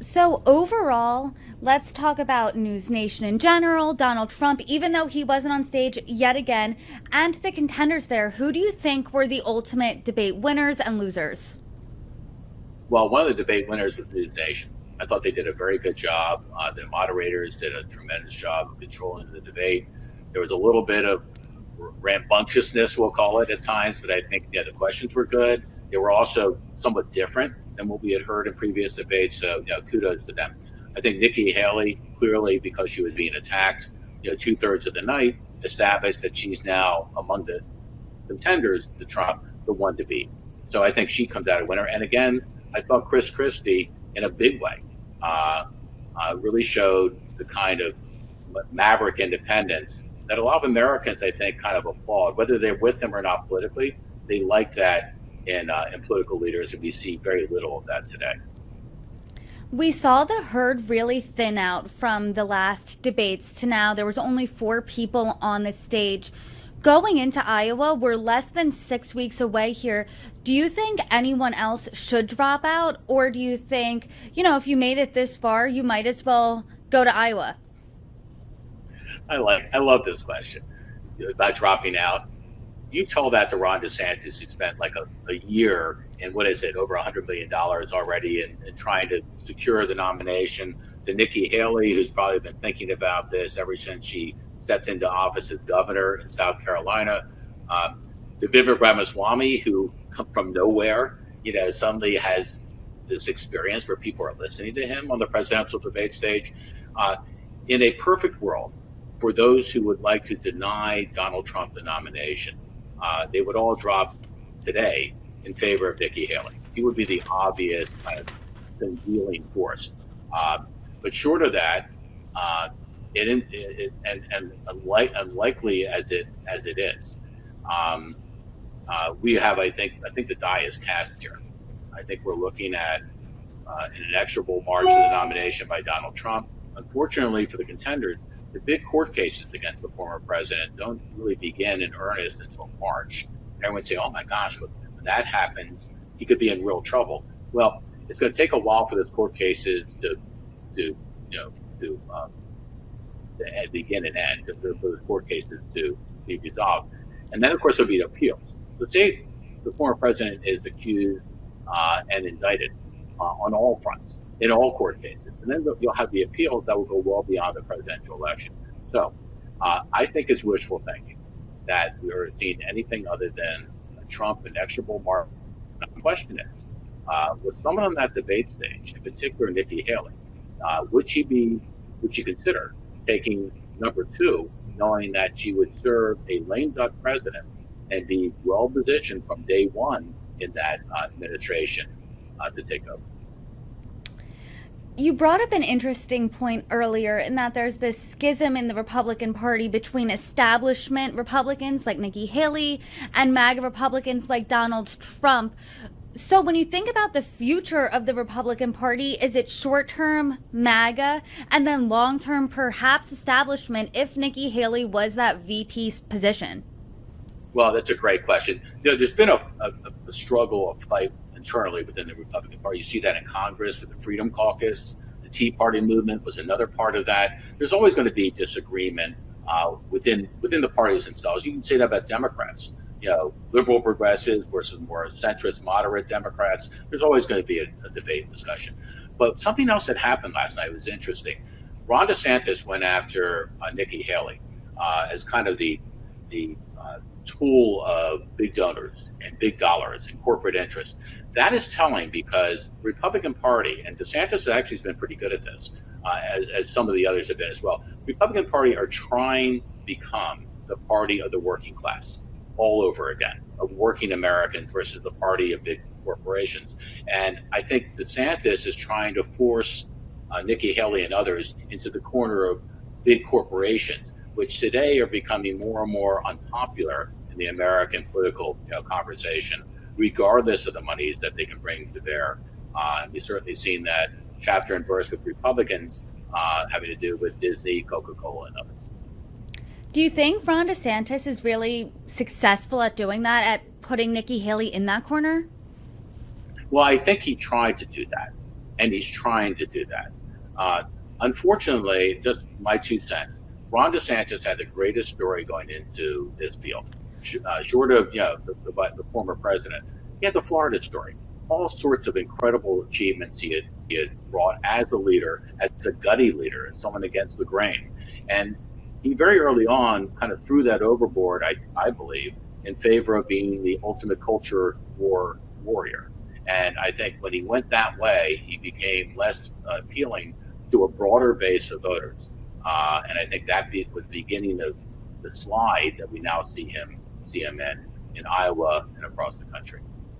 So overall, let's talk about News Nation in general, Donald Trump, even though he wasn't on stage yet again, and the contenders there. Who do you think were the ultimate debate winners and losers? Well, one of the debate winners was News Nation. I thought they did a very good job. The moderators did a tremendous job of controlling the debate. There was a little bit of rambunctiousness, we'll call it at times, but I think the questions were good. They were also somewhat different than what we had heard in previous debates. So, kudos to them. I think Nikki Haley, clearly because she was being attacked, two-thirds of the night, established that she's now among the contenders to Trump, the one to beat. So I think she comes out a winner. And again, I thought Chris Christie, in a big way, really showed the kind of maverick independence that a lot of Americans, I think, kind of applaud, whether they're with him or not politically. They like that in political leaders, and we see very little of that today. We saw the herd really thin out from the last debates to now. There was only four people on the stage. Going into Iowa, we're less than 6 weeks away here. Do you think anyone else should drop out? Or do you think, if you made it this far, you might as well go to Iowa? I love this question about dropping out. You tell that to Ron DeSantis, who spent like a year and what is it, over $100 million already in trying to secure the nomination, to Nikki Haley, who's probably been thinking about this ever since she stepped into office as governor in South Carolina, to Vivek Ramaswamy, who come from nowhere, suddenly has this experience where people are listening to him on the presidential debate stage. In a perfect world, for those who would like to deny Donald Trump the nomination, they would all drop today in favor of Nikki Haley. He would be the obvious kind of congealing force. But short of that, unlikely as it is, we have. I think the die is cast here. I think we're looking at an inexorable march to the nomination by Donald Trump. Unfortunately for the contenders, the big court cases against the former president don't really begin in earnest until March. And everyone say, "Oh my gosh, when that happens, he could be in real trouble." Well, it's going to take a while for those court cases to begin and end, for those court cases to be resolved. And then, of course, there'll be appeals. So say the former president is accused and indicted on all fronts, in all court cases. And then you'll have the appeals that will go well beyond the presidential election. So I think it's wishful thinking that we are seeing anything other than a Trump inexorable march. The question is, with someone on that debate stage, in particular Nikki Haley, would she consider taking number two, knowing that she would serve a lame duck president and be well positioned from day one in that administration to take over? You brought up an interesting point earlier in that there's this schism in the Republican Party between establishment Republicans like Nikki Haley and MAGA Republicans like Donald Trump. So when you think about the future of the Republican Party, is it short-term MAGA and then long-term perhaps establishment if Nikki Haley was that VP position? Well, that's a great question. There's been a struggle, a fight internally within the Republican Party. You see that in Congress with the Freedom Caucus. The Tea Party movement was another part of that. There's always going to be disagreement within the parties themselves. You can say that about Democrats. Liberal progressives versus more centrist, moderate Democrats. There's always going to be a debate and discussion. But something else that happened last night was interesting. Ron DeSantis went after Nikki Haley as kind of the tool of big donors and big dollars and corporate interests. That is telling because the Republican Party, and DeSantis actually has been pretty good at this, as some of the others have been as well. The Republican Party are trying to become the party of the working class all over again, of working Americans versus the party of big corporations. And I think DeSantis is trying to force Nikki Haley and others into the corner of big corporations, which today are becoming more and more unpopular in the American political conversation, regardless of the monies that they can bring to bear. We've certainly seen that chapter and verse with Republicans having to do with Disney, Coca-Cola, and others. Do you think Ron DeSantis is really successful at doing that, at putting Nikki Haley in that corner? Well, I think he tried to do that. and he's trying to do that. Uh, Unfortunately, just my 2 cents. Ron DeSantis had the greatest story going into this field, short of the former president. He had the Florida story, all sorts of incredible achievements he had brought as a leader, as a gutty leader, as someone against the grain, and he very early on kind of threw that overboard. I believe in favor of being the ultimate culture war warrior. And I think when he went that way, he became less appealing to a broader base of voters. And I think that was the beginning of the slide that we now see him in Iowa and across the country.